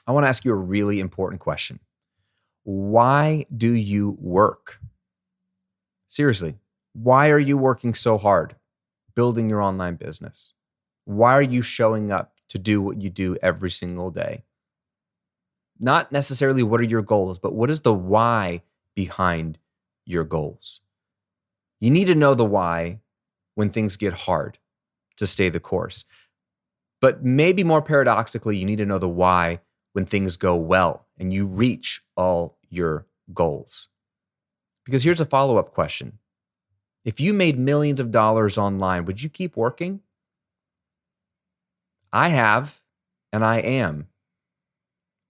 I want to ask you a really important question. Why do you work? Seriously, why are you working so hard building your online business? Why are you showing up to do what you do every single day? Not necessarily what are your goals, but what is the why behind your goals? You need to know the why when things get hard to stay the course. But maybe more paradoxically, you need to know the why when things go well and you reach all your goals. Because here's a follow-up question. If you made millions of dollars online, would you keep working? I have, and I am.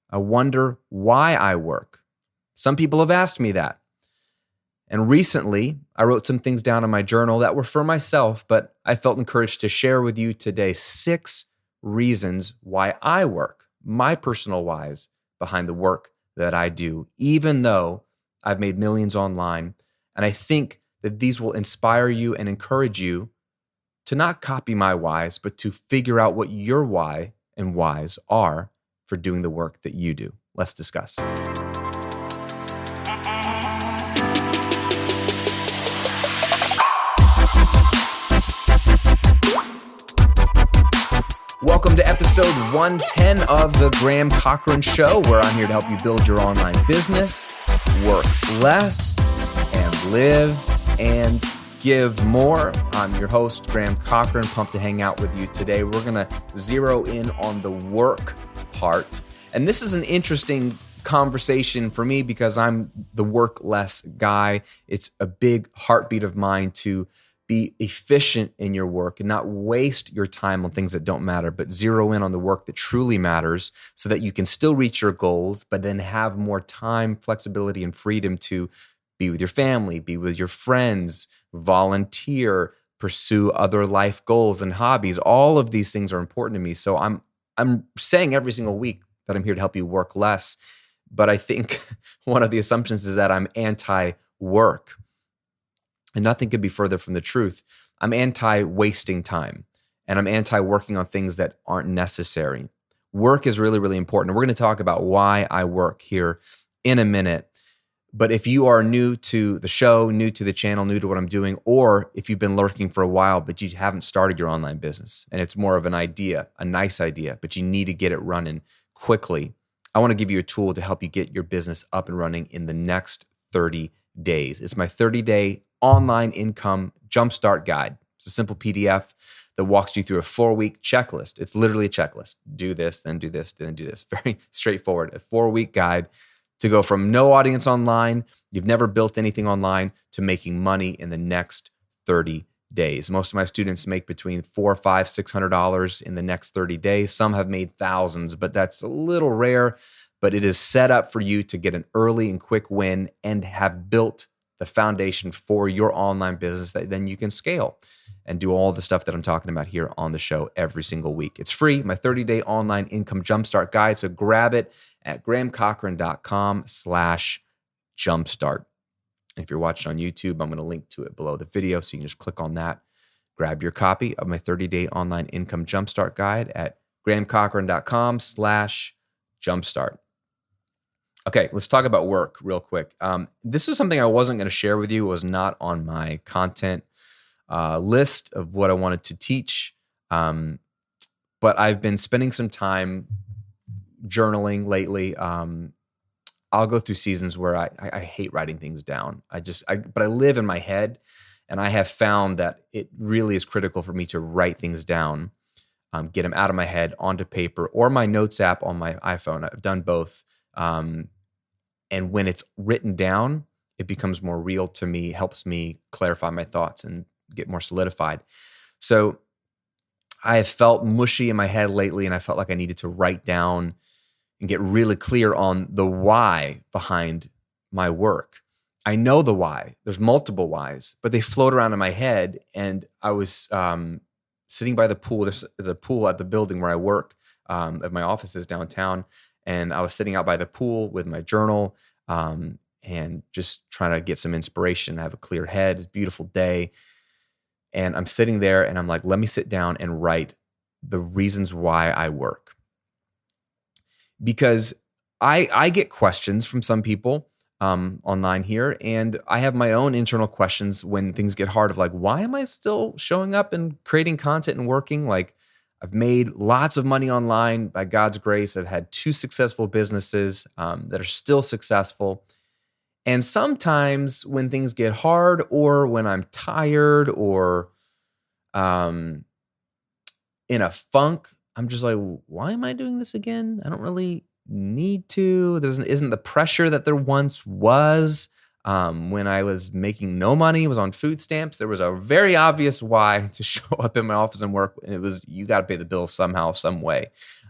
I wonder why I work. Some people have asked me that. And recently, I wrote some things down in my journal that were for myself, but I felt encouraged to share with you today 6 reasons why I work, my personal whys behind the work that I do, even though I've made millions online. And I think that these will inspire you and encourage you to not copy my whys, but to figure out what your why and whys are for doing the work that you do. Let's discuss. Welcome to episode 110 of the Graham Cochrane Show, where I'm here to help you build your online business, work less, and live and give more. I'm your host, Graham Cochrane. Pumped to hang out with you today. We're going to zero in on the work part. And this is an interesting conversation for me because I'm the work less guy. It's a big heartbeat of mine to be efficient in your work and not waste your time on things that don't matter, but zero in on the work that truly matters so that you can still reach your goals, but then have more time, flexibility, and freedom to be with your family, be with your friends, volunteer, pursue other life goals and hobbies. All of these things are important to me. So I'm saying every single week that I'm here to help you work less, but I think one of the assumptions is that I'm anti-work. And nothing could be further from the truth. I'm anti-wasting time, and I'm anti-working on things that aren't necessary. Work is really, really important. We're going to talk about why I work here in a minute. But if you are new to the show, new to the channel, new to what I'm doing, or if you've been lurking for a while, but you haven't started your online business, and it's more of an idea, a nice idea, but you need to get it running quickly, I want to give you a tool to help you get your business up and running in the next 30 days. It's my 30-day online income jumpstart guide. It's a simple PDF that walks you through a 4-week checklist. It's literally a checklist. Do this, then do this, then do this. Very straightforward. A 4-week guide to go from no audience online, you've never built anything online, to making money in the next 30 days. Most of my students make between $400, $500, $600 in the next 30 days. Some have made thousands, but that's a little rare. But it is set up for you to get an early and quick win and have built the foundation for your online business that then you can scale and do all the stuff that I'm talking about here on the show every single week. It's free, my 30-day online income jumpstart guide. So grab it at grahamcochrane.com/jumpstart. And if you're watching on YouTube, I'm going to link to it below the video. So you can just click on that, grab your copy of my 30-day online income jumpstart guide at grahamcochrane.com/jumpstart. Okay, let's talk about work real quick. This is something I wasn't going to share with you. It was not on my content list of what I wanted to teach. But I've been spending some time journaling lately. I'll go through seasons where I hate writing things down. But I live in my head, and I have found that it really is critical for me to write things down, get them out of my head onto paper or my notes app on my iPhone. I've done both. And when it's written down, it becomes more real to me, helps me clarify my thoughts and get more solidified. So I have felt mushy in my head lately, and I felt like I needed to write down and get really clear on the why behind my work. I know the why. There's multiple whys, but they float around in my head. And I was sitting by the pool. There's a pool at the building where I work, at my offices downtown. And I was sitting out by the pool with my journal and just trying to get some inspiration. I have a clear head, it's a beautiful day. And I'm sitting there and I'm like, let me sit down and write the reasons why I work. because I get questions from some people online here, and I have my own internal questions when things get hard of like, why am I still showing up and creating content and working? Like, I've made lots of money online by God's grace. I've had 2 successful businesses that are still successful. And sometimes when things get hard, or when I'm tired, or um, in a funk, I'm just like, why am I doing this again? I don't really need to. There isn't the pressure that there once was. When I was making no money, was on food stamps, there was a very obvious why to show up in my office and work. And it was, you got to pay the bills somehow, some way.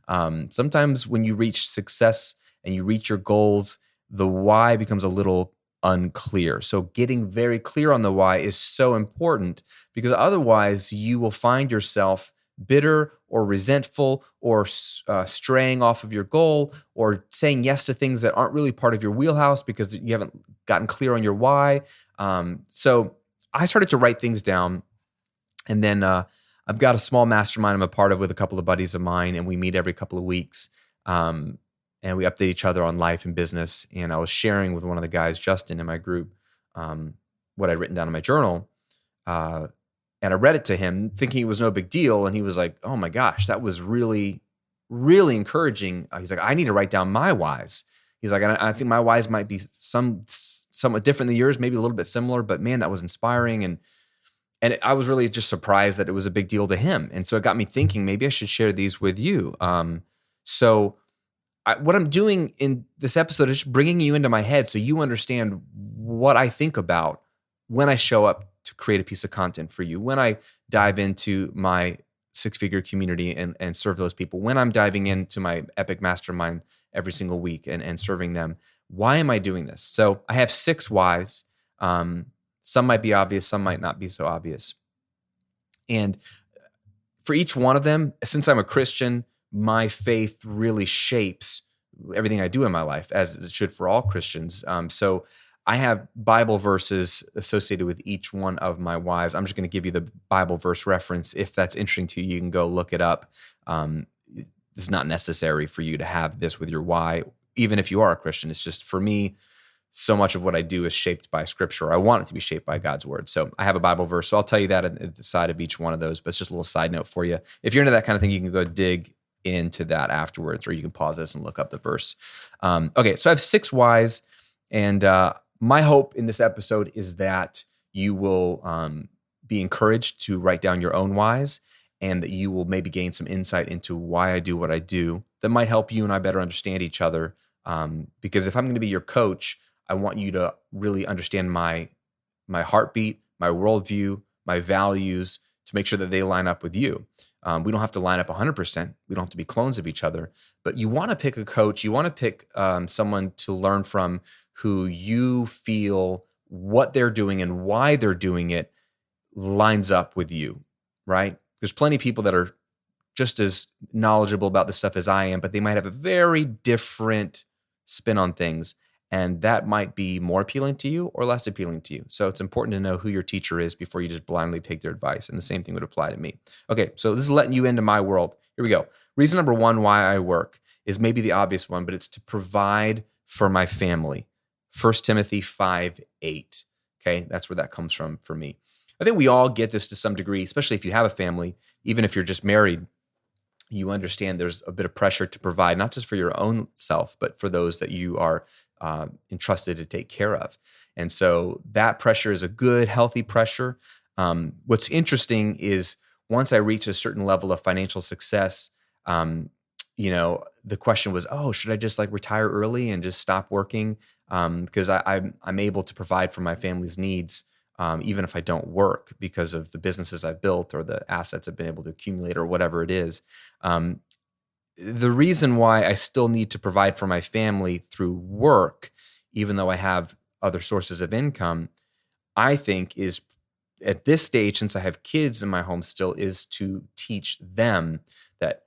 Sometimes when you reach success and you reach your goals, the why becomes a little unclear. So getting very clear on the why is so important, because otherwise you will find yourself bitter or resentful, or straying off of your goal, or saying yes to things that aren't really part of your wheelhouse because you haven't gotten clear on your why. So I started to write things down, and then I've got a small mastermind I'm a part of with a couple of buddies of mine, and we meet every couple of weeks, and we update each other on life and business. And I was sharing with one of the guys, Justin, in my group, what I'd written down in my journal. And I read it to him thinking it was no big deal. And he was like, oh my gosh, that was really, really encouraging. He's like, I need to write down my whys. He's like, I think my whys might be somewhat different than yours, maybe a little bit similar, but man, that was inspiring. And I was really just surprised that it was a big deal to him. And so it got me thinking, maybe I should share these with you. So what I'm doing in this episode is just bringing you into my head so you understand what I think about when I show up to create a piece of content for you, when I dive into my 6-figure community and serve those people, when I'm diving into my epic mastermind every single week and serving them. Why am I doing this? So I have 6 whys. Some might be obvious, some might not be so obvious. And for each one of them, since I'm a Christian, my faith really shapes everything I do in my life, as it should for all Christians. So I have Bible verses associated with each one of my whys. I'm just going to give you the Bible verse reference. If that's interesting to you, you can go look it up. It's not necessary for you to have this with your why, even if you are a Christian. It's just, for me, so much of what I do is shaped by Scripture. I want it to be shaped by God's Word. So I have a Bible verse. So I'll tell you that at the side of each one of those, but it's just a little side note for you. If you're into that kind of thing, you can go dig into that afterwards, or you can pause this and look up the verse. Okay, so I have 6 whys, and my hope in this episode is that you will be encouraged to write down your own whys, and that you will maybe gain some insight into why I do what I do that might help you and I better understand each other. Because if I'm going to be your coach, I want you to really understand my heartbeat, my worldview, my values, to make sure that they line up with you. We don't have to line up 100%. We don't have to be clones of each other. But you want to pick a coach. You want to pick someone to learn from who you feel what they're doing and why they're doing it lines up with you, right? There's plenty of people that are just as knowledgeable about this stuff as I am, but they might have a very different spin on things. And that might be more appealing to you or less appealing to you. So it's important to know who your teacher is before you just blindly take their advice. And the same thing would apply to me. Okay, so this is letting you into my world. Here we go. Reason number 1 why I work is maybe the obvious one, but it's to provide for my family. 1 Timothy 5:8. Okay, that's where that comes from for me. I think we all get this to some degree, especially if you have a family. Even if you're just married, you understand there's a bit of pressure to provide, not just for your own self, but for those that you are entrusted to take care of. And so that pressure is a good, healthy pressure. What's interesting is once I reach a certain level of financial success, the question was, oh, should I just like retire early and just stop working? Because I'm able to provide for my family's needs, even if I don't work, because of the businesses I've built or the assets I've been able to accumulate or whatever it is. The reason why I still need to provide for my family through work, even though I have other sources of income, I think is at this stage, since I have kids in my home still, is to teach them that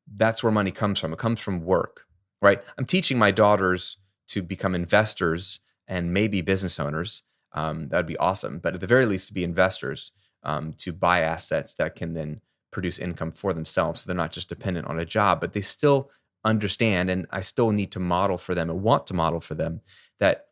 that's where money comes from. It comes from work, right? I'm teaching my daughters to become investors and maybe business owners. That'd be awesome. But at the very least, to be investors, to buy assets that can then produce income for themselves. So they're not just dependent on a job, but they still understand, and I still need to model for them and want to model for them, that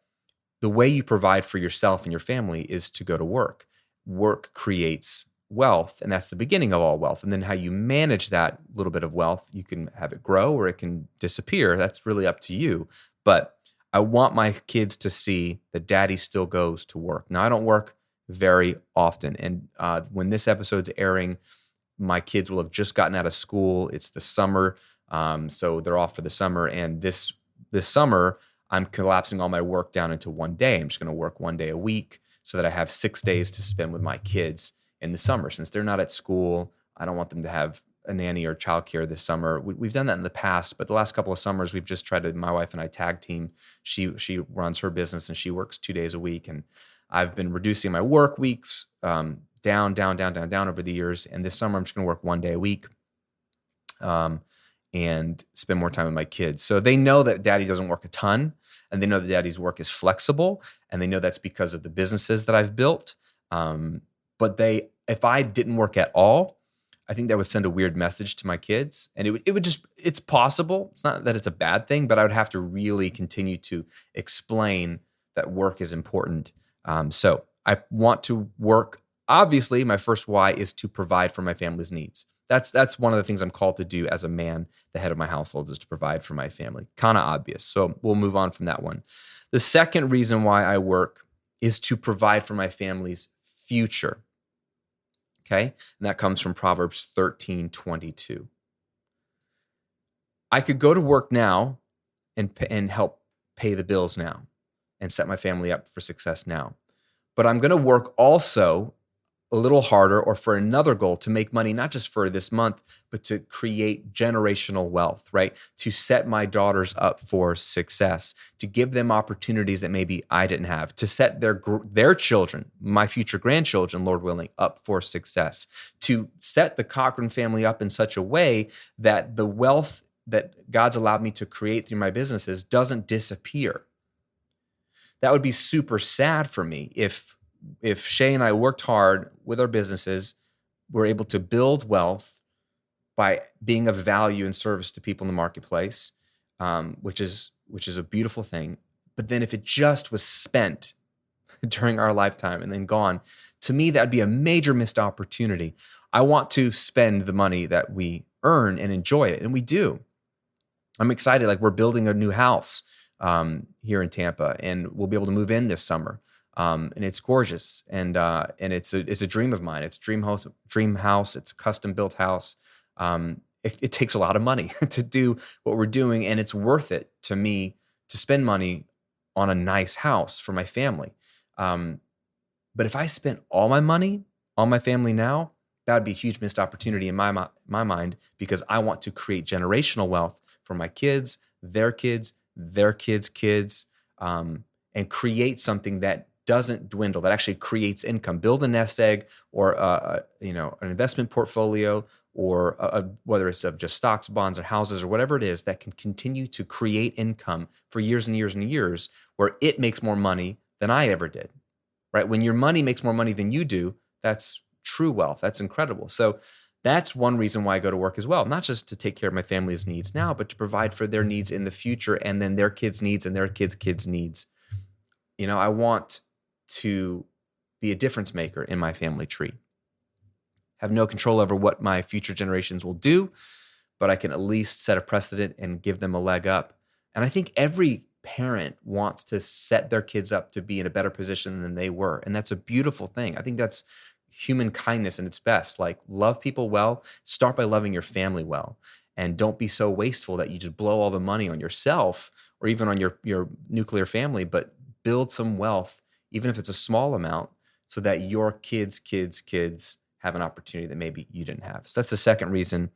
the way you provide for yourself and your family is to go to work. Work creates wealth, and that's the beginning of all wealth. And then how you manage that little bit of wealth, you can have it grow or it can disappear. That's really up to you. But I want my kids to see that daddy still goes to work. Now, I don't work very often. And when this episode's airing, my kids will have just gotten out of school. It's the summer, so they're off for the summer. And this summer, I'm collapsing all my work down into one day. I'm just going to work one day a week so that I have 6 days to spend with my kids in the summer. Since they're not at school, I don't want them to have a nanny or childcare this summer. We've done that in the past, but the last couple of summers, we've just tried to, my wife and I tag team. She runs her business and she works 2 days a week. And I've been reducing my work weeks down over the years. And this summer, I'm just going to work 1 day a week and spend more time with my kids. So they know that daddy doesn't work a ton, and they know that daddy's work is flexible, and they know that's because of the businesses that I've built. But if I didn't work at all, I think that would send a weird message to my kids. And it would just, it's possible. It's not that it's a bad thing, but I would have to really continue to explain that work is important. So I want to work. Obviously, my first why is to provide for my family's needs. That's one of the things I'm called to do as a man, the head of my household, is to provide for my family. Kind of obvious. So we'll move on from that one. The second reason why I work is to provide for my family's future. Okay? And that comes from Proverbs 13:22. I could go to work now and help pay the bills now and set my family up for success now. But I'm going to work also a little harder or for another goal to make money, not just for this month, but to create generational wealth, right? To set my daughters up for success, to give them opportunities that maybe I didn't have, to set their children, my future grandchildren, Lord willing, up for success, to set the Cochrane family up in such a way that the wealth that God's allowed me to create through my businesses doesn't disappear. That would be super sad for me if Shay and I worked hard with our businesses, we're able to build wealth by being of value and service to people in the marketplace, which is a beautiful thing. But then if it just was spent during our lifetime and then gone, to me, that would be a major missed opportunity. I want to spend the money that we earn and enjoy it, and we do. I'm excited. Like, we're building a new house here in Tampa, and we'll be able to move in this summer. And it's gorgeous, and it's a dream of mine. It's a dream house. It's a custom built house. It takes a lot of money to do what we're doing, and it's worth it to me to spend money on a nice house for my family. But if I spent all my money on my family now, that would be a huge missed opportunity in my mind, because I want to create generational wealth for my kids, their kids, their kids' kids, and create something that doesn't dwindle, that actually creates income. Build a nest egg, or an investment portfolio, or whether it's of just stocks, bonds, or houses, or whatever it is, that can continue to create income for years and years and years, where it makes more money than I ever did. Right? When your money makes more money than you do, that's true wealth. That's incredible. So that's one reason why I go to work as well, not just to take care of my family's needs now, but to provide for their needs in the future, and then their kids' needs and their kids' needs. I want to be a difference maker in my family tree. Have no control over what my future generations will do, but I can at least set a precedent and give them a leg up. And I think every parent wants to set their kids up to be in a better position than they were. And that's a beautiful thing. I think that's human kindness in its best. Like, love people well, start by loving your family well. And don't be so wasteful that you just blow all the money on yourself or even on your nuclear family, but build some wealth, even if it's a small amount, so that your kids' have an opportunity that maybe you didn't have. So that's the second reason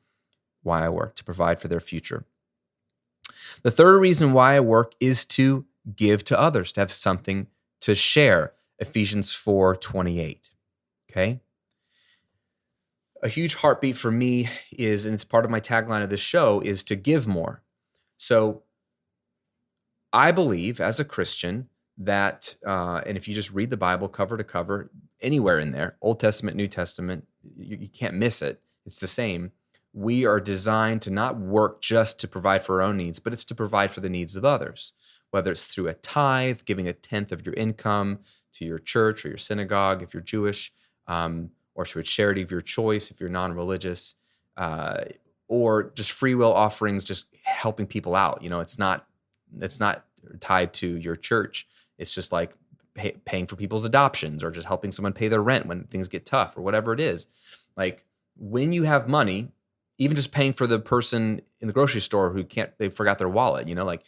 why I work, to provide for their future. The third reason why I work is to give to others, to have something to share. Ephesians 4:28. Okay? A huge heartbeat for me is, and it's part of my tagline of this show, is to give more. So I believe, as a Christian, that, and if you just read the Bible cover to cover, anywhere in there, Old Testament, New Testament, you can't miss it. It's the same. we are designed to not work just to provide for our own needs, but it's to provide for the needs of others, whether it's through a tithe, giving a tenth of your income to your church or your synagogue if you're Jewish, or to a charity of your choice if you're non-religious, or just free will offerings, just helping people out. It's not tied to your church. It's just like paying for people's adoptions or just helping someone pay their rent when things get tough or whatever it is. Like when you have money, even just paying for the person in the grocery store they forgot their wallet, like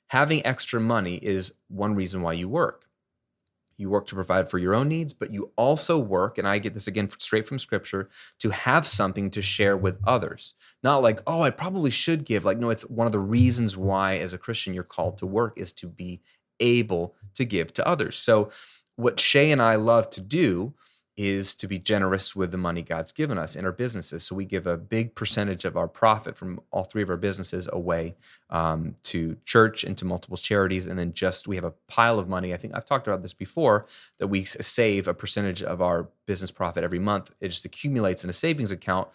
having extra money is one reason why you work. You work to provide for your own needs, but you also work, and I get this again straight from scripture, to have something to share with others. Not like, oh, I probably should give. Like, no, it's one of the reasons why as a Christian you're called to work is to be able to give to others. So what Shay and I love to do is to be generous with the money God's given us in our businesses. So we give a big percentage of our profit from all three of our businesses away to church and to multiple charities. And then we have a pile of money. I think I've talked about this before, that we save a percentage of our business profit every month. It just accumulates in a savings account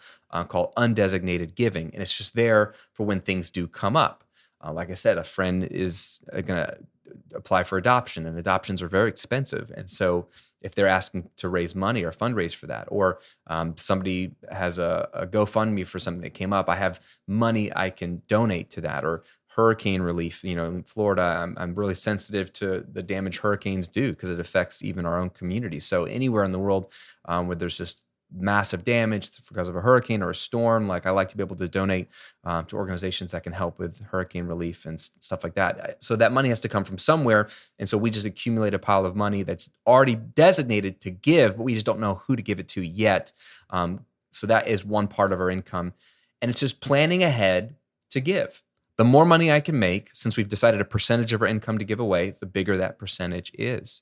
called undesignated giving. And it's just there for when things do come up. Like I said, a friend is going to apply for adoption, and adoptions are very expensive. And so if they're asking to raise money or fundraise for that, or somebody has a GoFundMe for something that came up, I have money I can donate to that. Or hurricane relief, in Florida, I'm really sensitive to the damage hurricanes do because it affects even our own community. So anywhere in the world where there's just massive damage because of a hurricane or a storm, like I like to be able to donate to organizations that can help with hurricane relief and stuff like that. So that money has to come from somewhere. And so we just accumulate a pile of money that's already designated to give, but we just don't know who to give it to yet. So that is one part of our income. And it's just planning ahead to give. The more money I can make, since we've decided a percentage of our income to give away, the bigger that percentage is.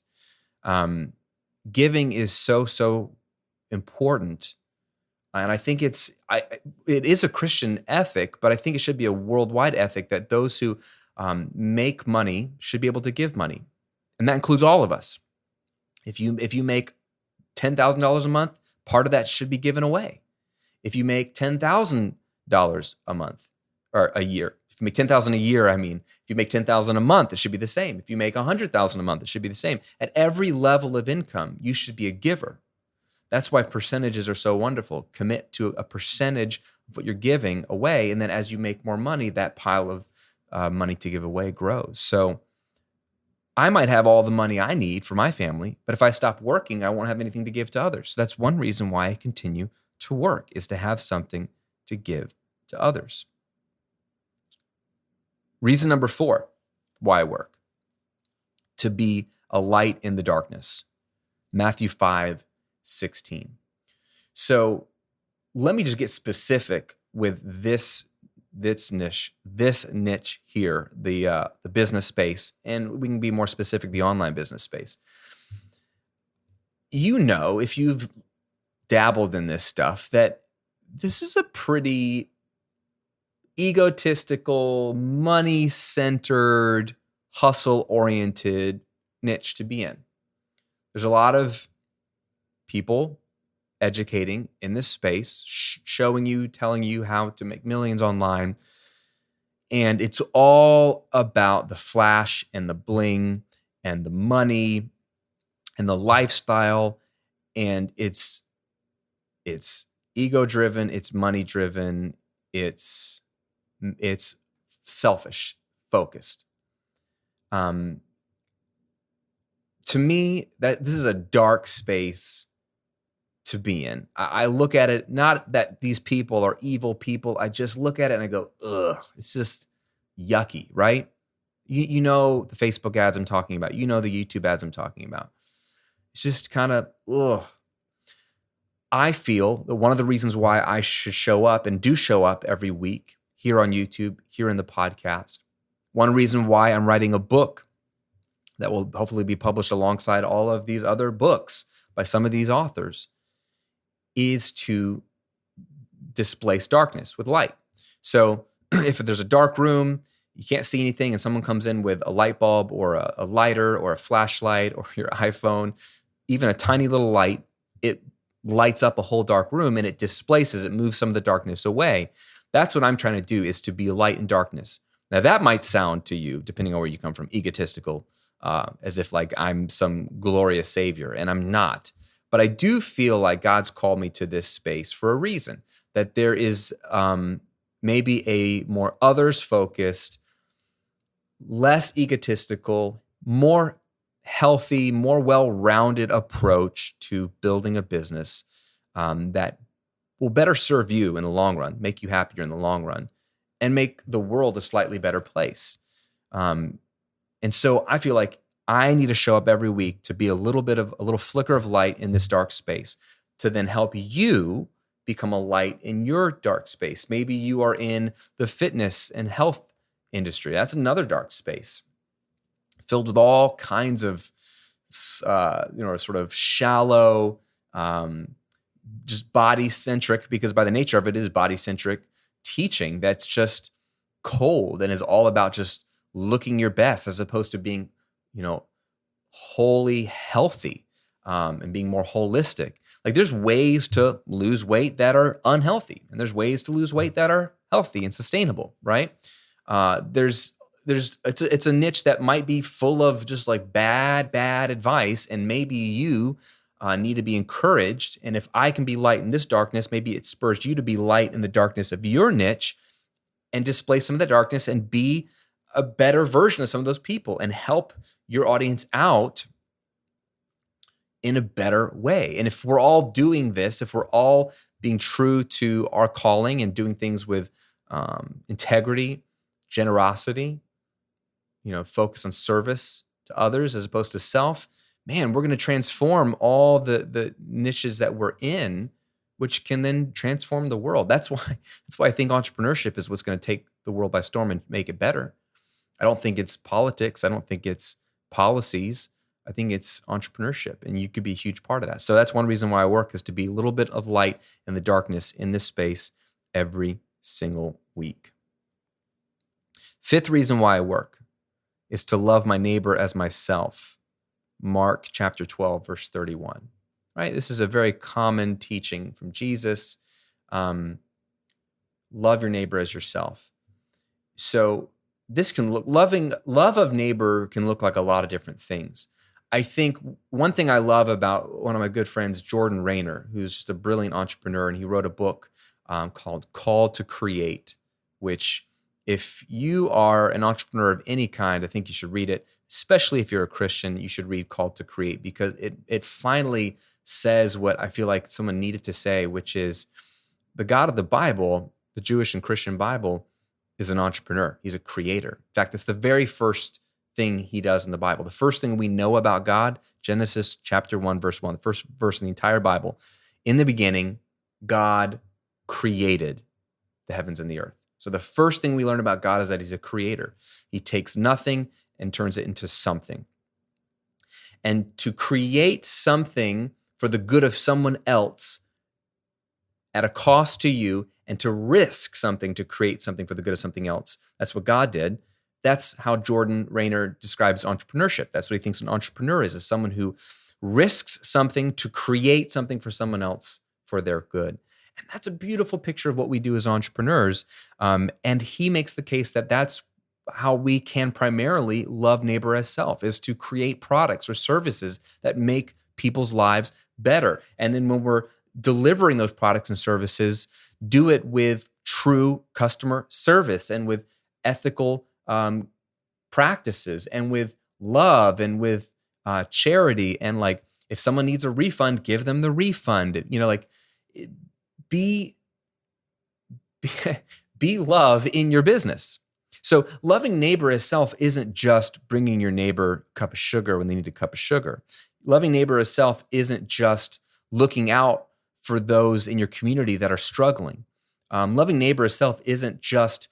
Giving is so important. And I think it is a Christian ethic, but I think it should be a worldwide ethic that those who make money should be able to give money. And that includes all of us. If you make $10,000 a month, part of that should be given away. If you make $10,000 a month or a year, if you make $10,000 a year, if you make $10,000 a month, it should be the same. If you make $100,000 a month, it should be the same. At every level of income, you should be a giver. That's why percentages are so wonderful. Commit to a percentage of what you're giving away. And then as you make more money, that pile of money to give away grows. So I might have all the money I need for my family, but if I stop working, I won't have anything to give to others. So that's one reason why I continue to work, is to have something to give to others. Reason number 4, why I work: to be a light in the darkness. Matthew 5:16. So let me just get specific with this niche here, the business space, and we can be more specific, the online business space. If you've dabbled in this stuff, that this is a pretty egotistical, money-centered, hustle-oriented niche to be in. There's a lot of people educating in this space, showing you, telling you how to make millions online. And it's all about the flash and the bling and the money and the lifestyle. And it's ego-driven, it's money-driven, it's selfish focused. To me, that this is a dark space to be in. I look at it, not that these people are evil people. I just look at it and I go, ugh, it's just yucky, right? You know the Facebook ads I'm talking about. You know the YouTube ads I'm talking about. It's just kind of, ugh. I feel that one of the reasons why I should show up and do show up every week here on YouTube, here in the podcast, one reason why I'm writing a book that will hopefully be published alongside all of these other books by some of these authors, is to displace darkness with light. So if there's a dark room, you can't see anything, and someone comes in with a light bulb or a lighter or a flashlight or your iPhone, even a tiny little light, it lights up a whole dark room and it moves some of the darkness away. That's what I'm trying to do, is to be a light in darkness. Now that might sound to you, depending on where you come from, egotistical, as if like I'm some glorious savior, and I'm not. But I do feel like God's called me to this space for a reason, that there is maybe a more others-focused, less egotistical, more healthy, more well-rounded approach to building a business that will better serve you in the long run, make you happier in the long run, and make the world a slightly better place. And so I feel like I need to show up every week to be a little flicker of light in this dark space, to then help you become a light in your dark space. Maybe you are in the fitness and health industry. That's another dark space filled with all kinds of, sort of shallow, just body-centric, because by the nature of it is body-centric teaching that's just cold and is all about just looking your best, as opposed to being, wholly healthy and being more holistic. Like, there's ways to lose weight that are unhealthy, and there's ways to lose weight that are healthy and sustainable, right? It's a niche that might be full of just like bad advice, and maybe you need to be encouraged. And if I can be light in this darkness, maybe it spurs you to be light in the darkness of your niche and display some of the darkness and be a better version of some of those people and help your audience out in a better way. And if we're all doing this, if we're all being true to our calling and doing things with integrity, generosity, focus on service to others as opposed to self, man, we're going to transform all the niches that we're in, which can then transform the world. That's why I think entrepreneurship is what's going to take the world by storm and make it better. I don't think it's politics. I don't think it's policies. I think it's entrepreneurship, and you could be a huge part of that. So that's one reason why I work, is to be a little bit of light in the darkness in this space every single week. Fifth reason why I work is to love my neighbor as myself. Mark chapter 12, verse 31. Right? This is a very common teaching from Jesus. Love your neighbor as yourself. So this can look, love of neighbor can look like a lot of different things. I think one thing I love about one of my good friends, Jordan Rayner, who's just a brilliant entrepreneur, and he wrote a book called Call to Create, which, if you are an entrepreneur of any kind, I think you should read it. Especially if you're a Christian, you should read Call to Create, because it finally says what I feel like someone needed to say, which is the God of the Bible, the Jewish and Christian Bible, is an entrepreneur. He's a creator. In fact, it's the very first thing he does in the Bible. The first thing we know about God, Genesis chapter 1, verse 1, the first verse in the entire Bible. In the beginning, God created the heavens and the earth. So the first thing we learn about God is that he's a creator. He takes nothing and turns it into something. And to create something for the good of someone else at a cost to you, and to risk something to create something for the good of something else, that's what God did. That's how Jordan Rayner describes entrepreneurship. That's what he thinks an entrepreneur is someone who risks something to create something for someone else for their good. And that's a beautiful picture of what we do as entrepreneurs. And he makes the case that that's how we can primarily love neighbor as self, is to create products or services that make people's lives better. And then when we're delivering those products and services, do it with true customer service and with ethical practices and with love and with charity. And like, if someone needs a refund, give them the refund. Be love in your business. So loving neighbor as self isn't just bringing your neighbor a cup of sugar when they need a cup of sugar. Loving neighbor as self isn't just looking out for those in your community that are struggling. Loving neighbor as self isn't just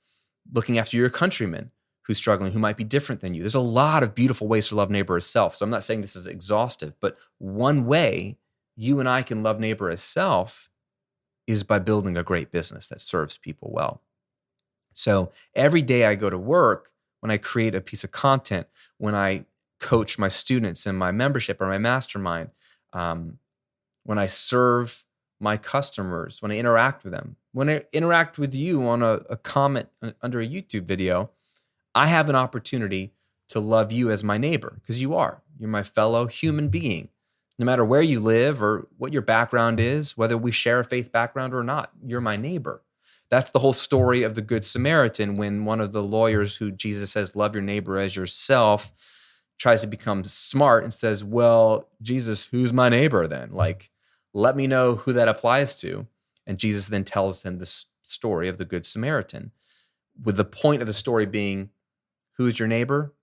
looking after your countrymen who's struggling, who might be different than you. There's a lot of beautiful ways to love neighbor as self. So I'm not saying this is exhaustive, but one way you and I can love neighbor as self is by building a great business that serves people well. So every day I go to work, when I create a piece of content, when I coach my students in my membership or my mastermind, when I serve my customers, when I interact with them, when I interact with you on a comment under a YouTube video, I have an opportunity to love you as my neighbor because you are. You're my fellow human being. No matter where you live or what your background is, whether we share a faith background or not, you're my neighbor. That's the whole story of the Good Samaritan when one of the lawyers who Jesus says, love your neighbor as yourself, tries to become smart and says, well, Jesus, who's my neighbor then? Like, let me know who that applies to. And Jesus then tells him this story of the Good Samaritan, with the point of the story being, who's your neighbor?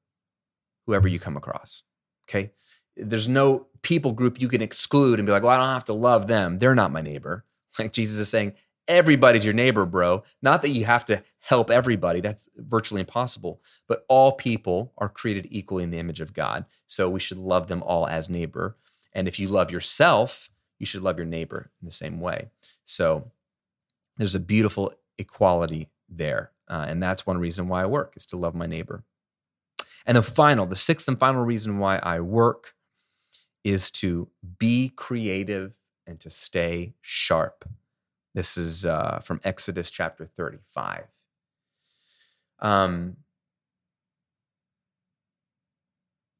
Whoever you come across, okay? There's no people group you can exclude and be like, well, I don't have to love them. They're not my neighbor. Like Jesus is saying, everybody's your neighbor, bro. Not that you have to help everybody. That's virtually impossible. But all people are created equally in the image of God. So we should love them all as neighbor. And if you love yourself, you should love your neighbor in the same way. So there's a beautiful equality there. And that's one reason why I work, is to love my neighbor. And the sixth and final reason why I work is to be creative and to stay sharp. This is from Exodus chapter 35.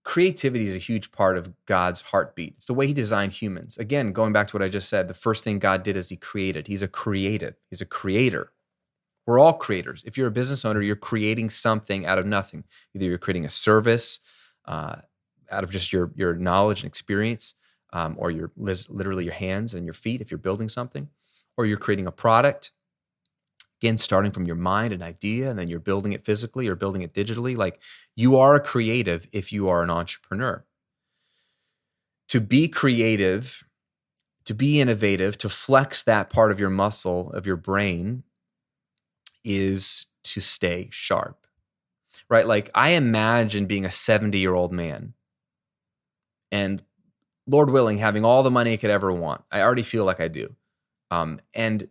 Creativity is a huge part of God's heartbeat. It's the way he designed humans. Again, going back to what I just said, the first thing God did is he created. He's a creative. He's a creator. We're all creators. If you're a business owner, you're creating something out of nothing. Either you're creating a service out of just your knowledge and experience, or literally your hands and your feet if you're building something, or you're creating a product, again, starting from your mind, an idea, and then you're building it physically or building it digitally. Like, you are a creative if you are an entrepreneur. To be creative, to be innovative, to flex that part of your muscle, of your brain, is to stay sharp, right? Like, I imagine being a 70-year-old man and, Lord willing, having all the money I could ever want. I already feel like I do. And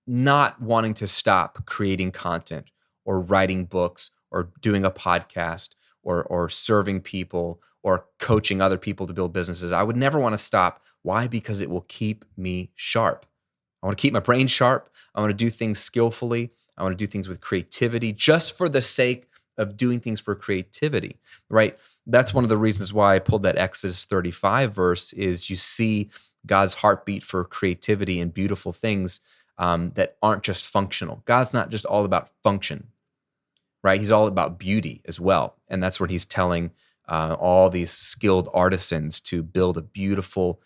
not wanting to stop creating content or writing books or doing a podcast or serving people or coaching other people to build businesses. I would never want to stop. Why? Because it will keep me sharp. I want to keep my brain sharp. I want to do things skillfully. I want to do things with creativity just for the sake of doing things for creativity, right? That's one of the reasons why I pulled that Exodus 35 verse, is you see God's heartbeat for creativity and beautiful things that aren't just functional. God's not just all about function, right? He's all about beauty as well. And that's what he's telling all these skilled artisans to build a beautiful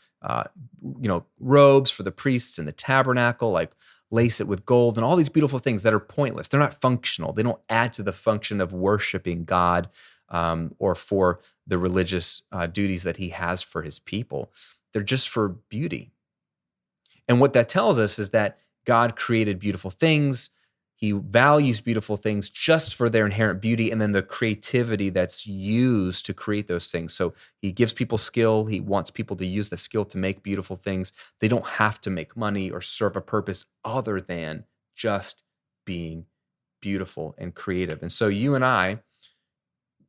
robes for the priests in the tabernacle, like lace it with gold and all these beautiful things that are pointless. They're not functional. They don't add to the function of worshiping God or for the religious duties that he has for his people. They're just for beauty. And what that tells us is that God created beautiful things. He values beautiful things just for their inherent beauty and then the creativity that's used to create those things. So he gives people skill. He wants people to use the skill to make beautiful things. They don't have to make money or serve a purpose other than just being beautiful and creative. And so you and I,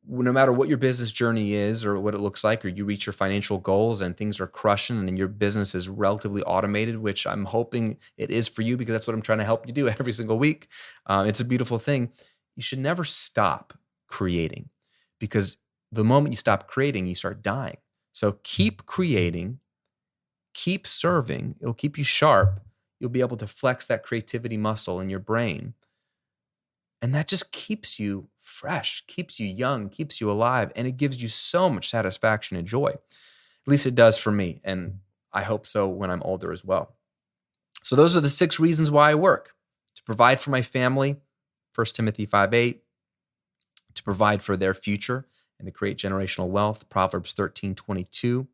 no matter what your business journey is or what it looks like, or you reach your financial goals and things are crushing and your business is relatively automated, which I'm hoping it is for you because that's what I'm trying to help you do every single week. It's a beautiful thing. You should never stop creating, because the moment you stop creating, you start dying. So keep creating, keep serving. It'll keep you sharp. You'll be able to flex that creativity muscle in your brain. And that just keeps you fresh, keeps you young, keeps you alive, and it gives you so much satisfaction and joy. At least it does for me, and I hope so when I'm older as well. So those are the 6 reasons why I work: to provide for my family, 1 Timothy 5:8, to provide for their future and to create generational wealth, Proverbs 13:22,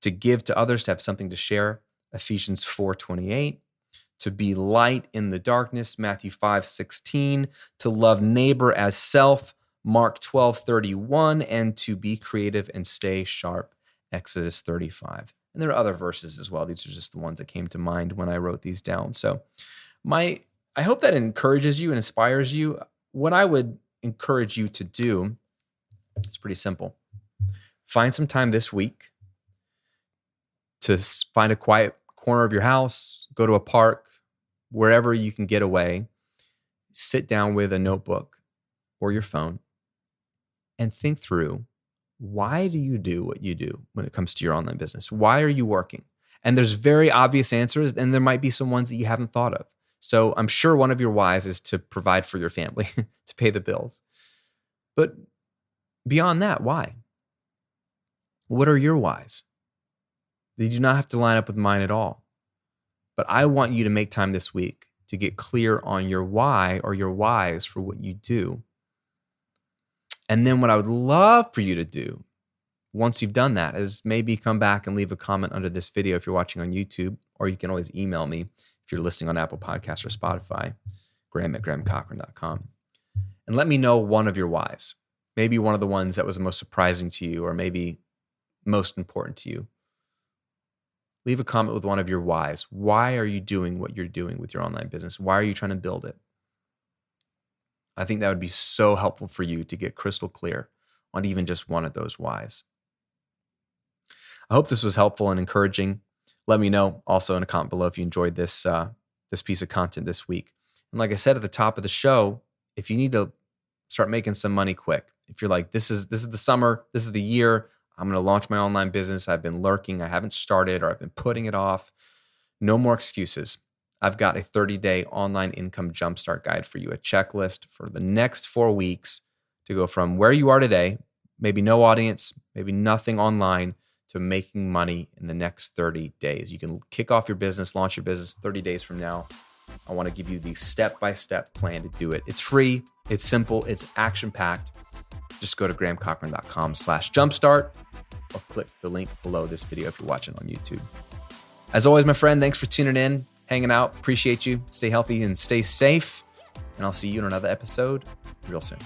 to give to others, to have something to share, Ephesians 4:28, to be light in the darkness, Matthew 5:16, to love neighbor as self, Mark 12:31, and to be creative and stay sharp, Exodus 35. And there are other verses as well. These are just the ones that came to mind when I wrote these down. So I hope that encourages you and inspires you. What I would encourage you to do, it's pretty simple. Find some time this week to find a quiet corner of your house, go to a park, wherever you can get away, sit down with a notebook or your phone and think through, why do you do what you do when it comes to your online business? Why are you working? And there's very obvious answers, and there might be some ones that you haven't thought of. So I'm sure one of your whys is to provide for your family, to pay the bills. But beyond that, why? What are your whys? They do not have to line up with mine at all. But I want you to make time this week to get clear on your why or your whys for what you do. And then what I would love for you to do once you've done that is maybe come back and leave a comment under this video if you're watching on YouTube, or you can always email me if you're listening on Apple Podcasts or Spotify, graham@grahamcochrane.com. And let me know one of your whys. Maybe one of the ones that was most surprising to you, or maybe most important to you. Leave a comment with one of your whys. Why are you doing what you're doing with your online business? Why are you trying to build it? I think that would be so helpful for you to get crystal clear on even just one of those whys. I hope this was helpful and encouraging. Let me know also in a comment below if you enjoyed this piece of content this week. And like I said at the top of the show, if you need to start making some money quick, if you're like, this is the summer, this is the year, I'm going to launch my online business. I've been lurking. I haven't started, or I've been putting it off. No more excuses. I've got a 30-day online income jumpstart guide for you, a checklist for the next 4 weeks to go from where you are today, maybe no audience, maybe nothing online, to making money in the next 30 days. You can kick off your business, launch your business 30 days from now. I want to give you the step-by-step plan to do it. It's free, it's simple, it's action-packed. Just go to grahamcochrane.com/jumpstart or click the link below this video if you're watching on YouTube. As always, my friend, thanks for tuning in, hanging out. Appreciate you. Stay healthy and stay safe. And I'll see you in another episode real soon.